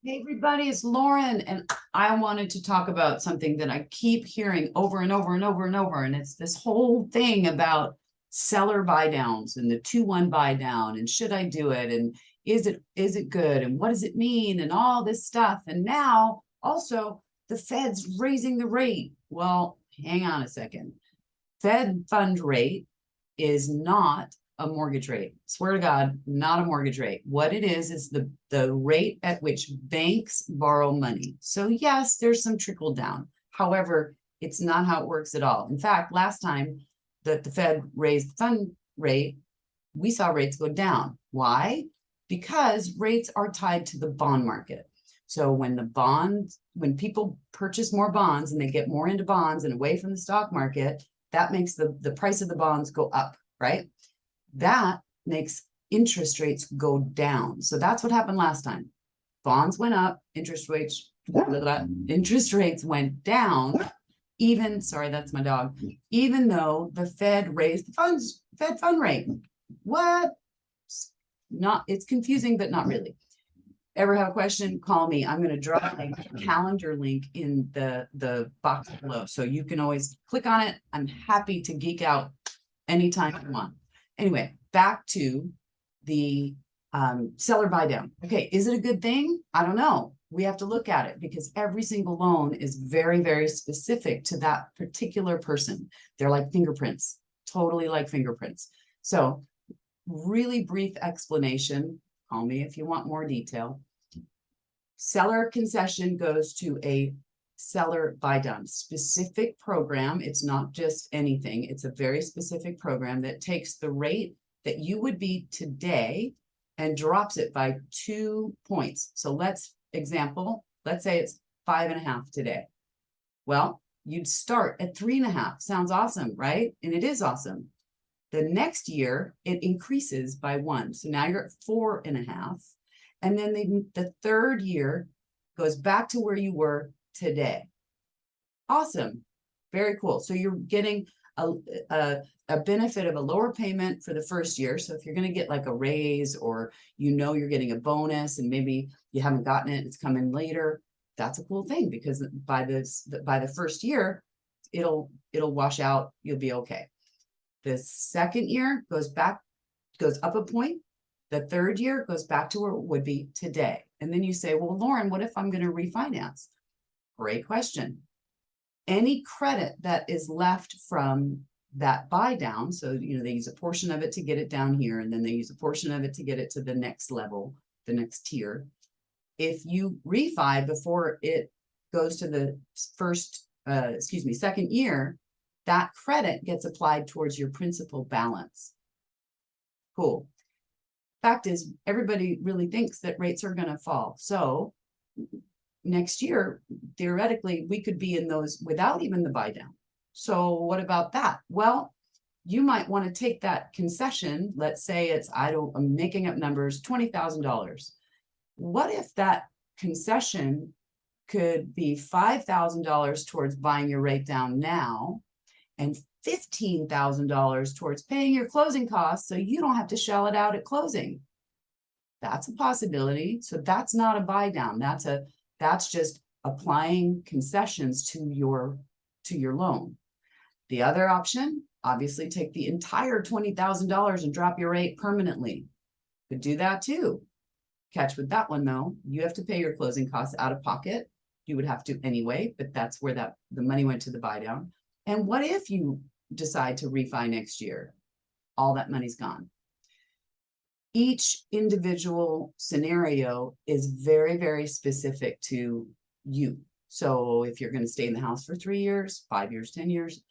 Hey everybody, it's Lauren, and I wanted to talk about something that I keep hearing over and over and over and over, and it's this whole thing about seller buy downs and the 2-1 buy down, and should I do it, and is it good, and what does it mean, and all this stuff. And now also the Fed's raising the rate. Well, hang on a second. Fed fund rate is not a mortgage rate. Swear to God, not a mortgage rate. What it is the rate at which banks borrow money. So yes, there's some trickle down. However, it's not how it works at all. In fact, last time that the Fed raised the fund rate, we saw rates go down. Why? Because rates are tied to the bond market. So when people purchase more bonds and they get more into bonds and away from the stock market, that makes the price of the bonds go up, right? That makes interest rates go down. So that's what happened last time. Bonds went up, interest rates went down, sorry, that's my dog, even though the Fed raised the Fed fund rate. What? It's confusing, but not really. Ever have a question, call me. I'm going to drop a calendar link in the box below, so you can always click on it. I'm happy to geek out anytime you want. Anyway, back to the seller buy down. Okay, is it a good thing? I don't know. We have to look at it because every single loan is very, very specific to that particular person. They're like fingerprints, totally like fingerprints. So really brief explanation. Call me if you want more detail. Seller concession goes to a seller buy down specific program. It's not just anything. It's a very specific program that takes the rate that you would be today and drops it by 2 points. So let's say it's 5.5 today. Well, you'd start at 3.5. Sounds awesome, right? And it is awesome. The next year it increases by 1. So now you're at 4.5. And then the third year goes back to where you were today. Awesome. Very cool. So you're getting a benefit of a lower payment for the first year. So if you're going to get like a raise, or you're getting a bonus and maybe you haven't gotten it, it's coming later, that's a cool thing, because by the first year it'll wash out. You'll be okay. The second year goes up a point. The third year goes back to where it would be today. And then you say, well, Lauren, what if I'm going to refinance? Great question. Any credit that is left from that buy down, so they use a portion of it to get it down here, and then they use a portion of it to get it to the next level, the next tier. If you refi before it goes to the second year, that credit gets applied towards your principal balance. Cool. Fact is, everybody really thinks that rates are going to fall. So next year, theoretically, we could be in those without even the buy down. So what about that? Well, you might want to take that concession. Let's say it's, I'm making up numbers, $20,000. What if that concession could be $5,000 towards buying your rate down now, and $15,000 towards paying your closing costs so you don't have to shell it out at closing? That's a possibility. So that's not a buy down. That's just applying concessions to your loan. The other option, obviously, take the entire $20,000 and drop your rate permanently. Could do that too. Catch with that one though, you have to pay your closing costs out of pocket. You would have to anyway, but that's where the money went to the buy down. And what if you decide to refi next year? All that money's gone. Each individual scenario is very, very specific to you. So if you're going to stay in the house for 3 years, 5 years, 10 years,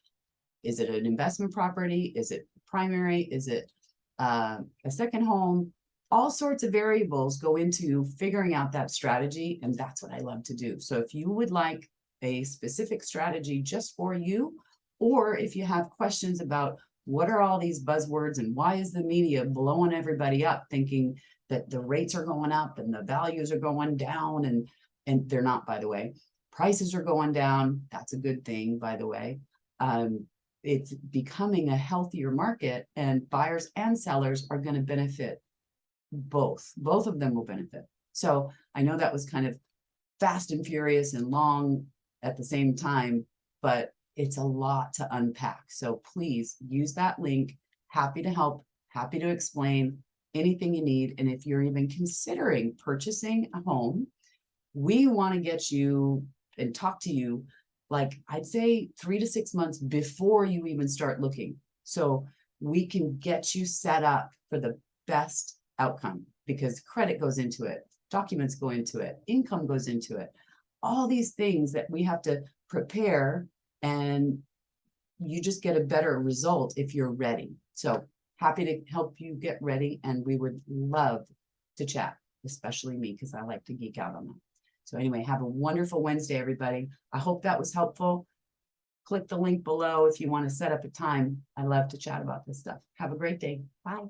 is it an investment property? Is it primary? Is it a second home? All sorts of variables go into figuring out that strategy, and that's what I love to do. So if you would like a specific strategy just for you, or if you have questions about what are all these buzzwords and why is the media blowing everybody up thinking that the rates are going up and the values are going down, and they're not, by the way. Prices are going down. That's a good thing, by the way. It's becoming a healthier market, and buyers and sellers are going to benefit both. Both of them will benefit. So I know that was kind of fast and furious and long at the same time, but it's a lot to unpack. So please use that link. Happy to help, happy to explain anything you need. And if you're even considering purchasing a home, we want to get you and talk to you, like I'd say 3 to 6 months before you even start looking. So we can get you set up for the best outcome, because credit goes into it, documents go into it, income goes into it, all these things that we have to prepare, and you just get a better result if you're ready. So happy to help you get ready, and we would love to chat, especially me, because I like to geek out on that. So anyway, have a wonderful Wednesday, everybody. I hope that was helpful. Click the link below if you want to set up a time. I love to chat about this stuff. Have a great day. Bye.